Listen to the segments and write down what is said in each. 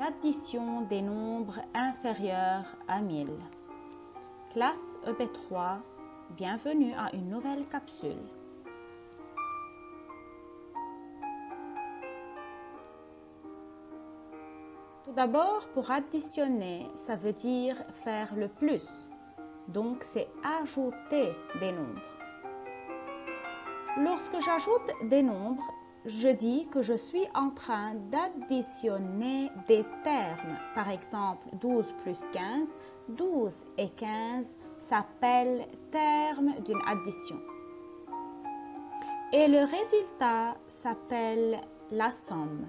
addition des nombres inférieurs à 1000. Classe EB3, bienvenue à une nouvelle capsule. Tout d'abord, pour additionner, ça veut dire faire le plus. Donc, c'est ajouter des nombres. Lorsque j'ajoute des nombres, je dis que je suis en train d'additionner des termes. Par exemple, 12 plus 15, 12 et 15 s'appellent termes d'une addition. Et le résultat s'appelle la somme.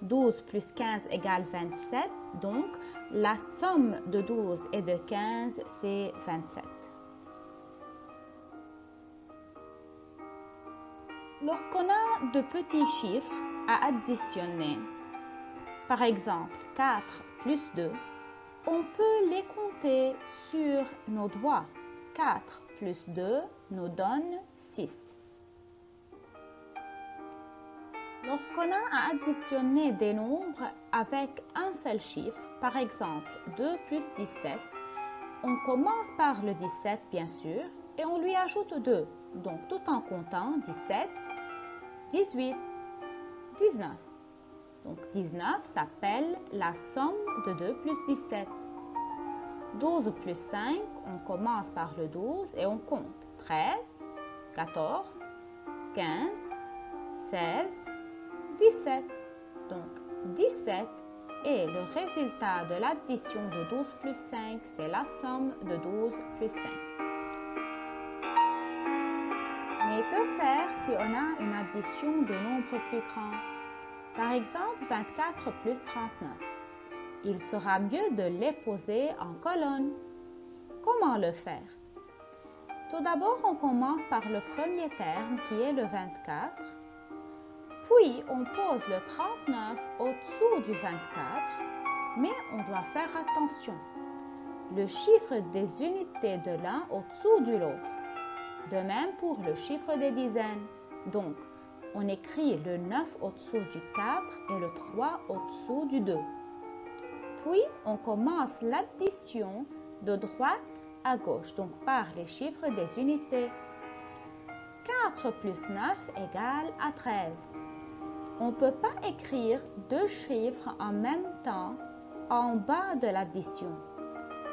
12 plus 15 égale 27, donc la somme de 12 et de 15, c'est 27. Lorsqu'on a de petits chiffres à additionner, par exemple 4 plus 2, on peut les compter sur nos doigts. 4 plus 2 nous donne 6. Lorsqu'on a à additionner des nombres avec un seul chiffre, par exemple 2 plus 17, on commence par le 17 bien sûr et on lui ajoute 2. Donc tout en comptant 17, 18, 19. Donc 19 s'appelle la somme de 2 plus 17. 12 plus 5, on commence par le 12 et on compte 13, 14, 15, 16, 17. Donc 17 est le résultat de l'addition de 12 plus 5, c'est la somme de 12 plus 5. Mais que faire si on a une addition de nombres plus grands? Par exemple, 24 plus 39. Il sera mieux de les poser en colonne. Comment le faire? Tout d'abord, on commence par le premier terme qui est le 24. Puis, on pose le 39 au-dessous du 24, mais on doit faire attention. Le chiffre des unités de l'un au-dessous de l'autre. De même pour le chiffre des dizaines. Donc, on écrit le 9 au-dessous du 4 et le 3 au-dessous du 2. Puis, on commence l'addition de droite à gauche, donc par les chiffres des unités. 4 plus 9 égale à 13. On ne peut pas écrire deux chiffres en même temps en bas de l'addition.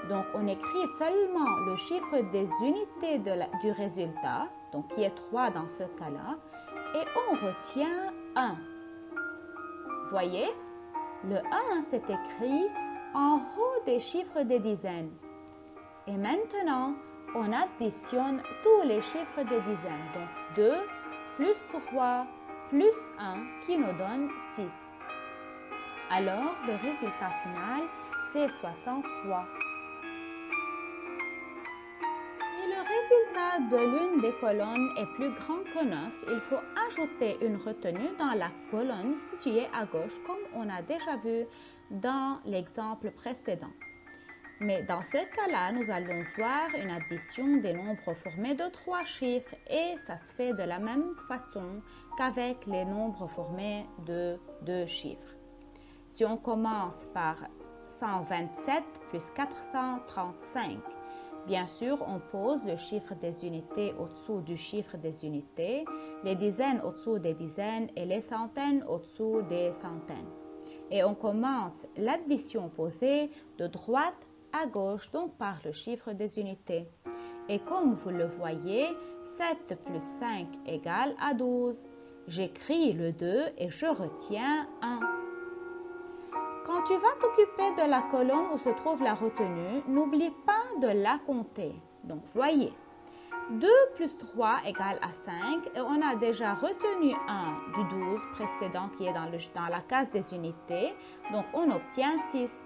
Donc, on écrit seulement le chiffre des unités du résultat, donc qui est 3 dans ce cas-là, et on retient 1. Voyez, le 1 s'est écrit en haut des chiffres des dizaines. Et maintenant, on additionne tous les chiffres des dizaines. Donc, 2 plus 3 plus 1 qui nous donne 6. Alors, le résultat final, c'est 63. Si le résultat de l'une des colonnes est plus grand que 9, il faut ajouter une retenue dans la colonne située à gauche, comme on a déjà vu dans l'exemple précédent. Mais dans ce cas-là, nous allons voir une addition des nombres formés de 3 chiffres et ça se fait de la même façon qu'avec les nombres formés de 2 chiffres. Si on commence par 127 plus 435, bien sûr, on pose le chiffre des unités au-dessous du chiffre des unités, les dizaines au-dessous des dizaines et les centaines au-dessous des centaines. Et on commence l'addition posée de droite à gauche, donc par le chiffre des unités. Et comme vous le voyez, 7 plus 5 égale à 12. J'écris le 2 et je retiens 1. Quand tu vas t'occuper de la colonne où se trouve la retenue, n'oublie pas de la compter. Donc, voyez, 2 plus 3 égale à 5 et on a déjà retenu 1 du 12 précédent qui est dans la case des unités. Donc, on obtient 6.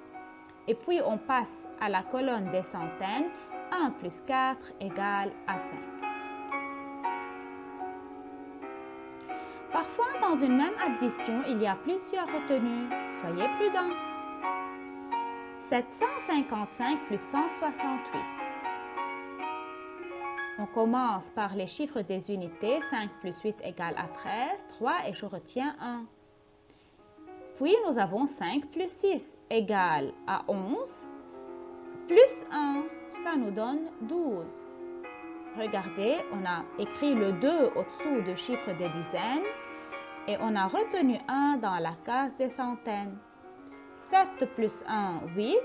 Et puis, on passe à la colonne des centaines. 1 plus 4 égale à 5. Parfois, dans une même addition, il y a plusieurs retenues. Soyez prudents. 755 plus 168. On commence par les chiffres des unités. 5 plus 8 égale à 13. 3 et je retiens 1. Puis nous avons 5 plus 6 égale à 11. Plus 1, ça nous donne 12. Regardez, on a écrit le 2 au-dessous du chiffre des dizaines et on a retenu 1 dans la case des centaines. 7 plus 1, 8,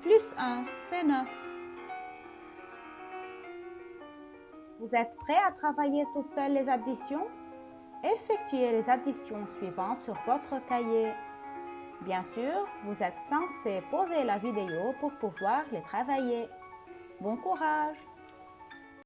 plus 1, c'est 9. Vous êtes prêts à travailler tout seul les additions? Effectuez les additions suivantes sur votre cahier. Bien sûr, vous êtes censé pauser la vidéo pour pouvoir les travailler. Bon courage!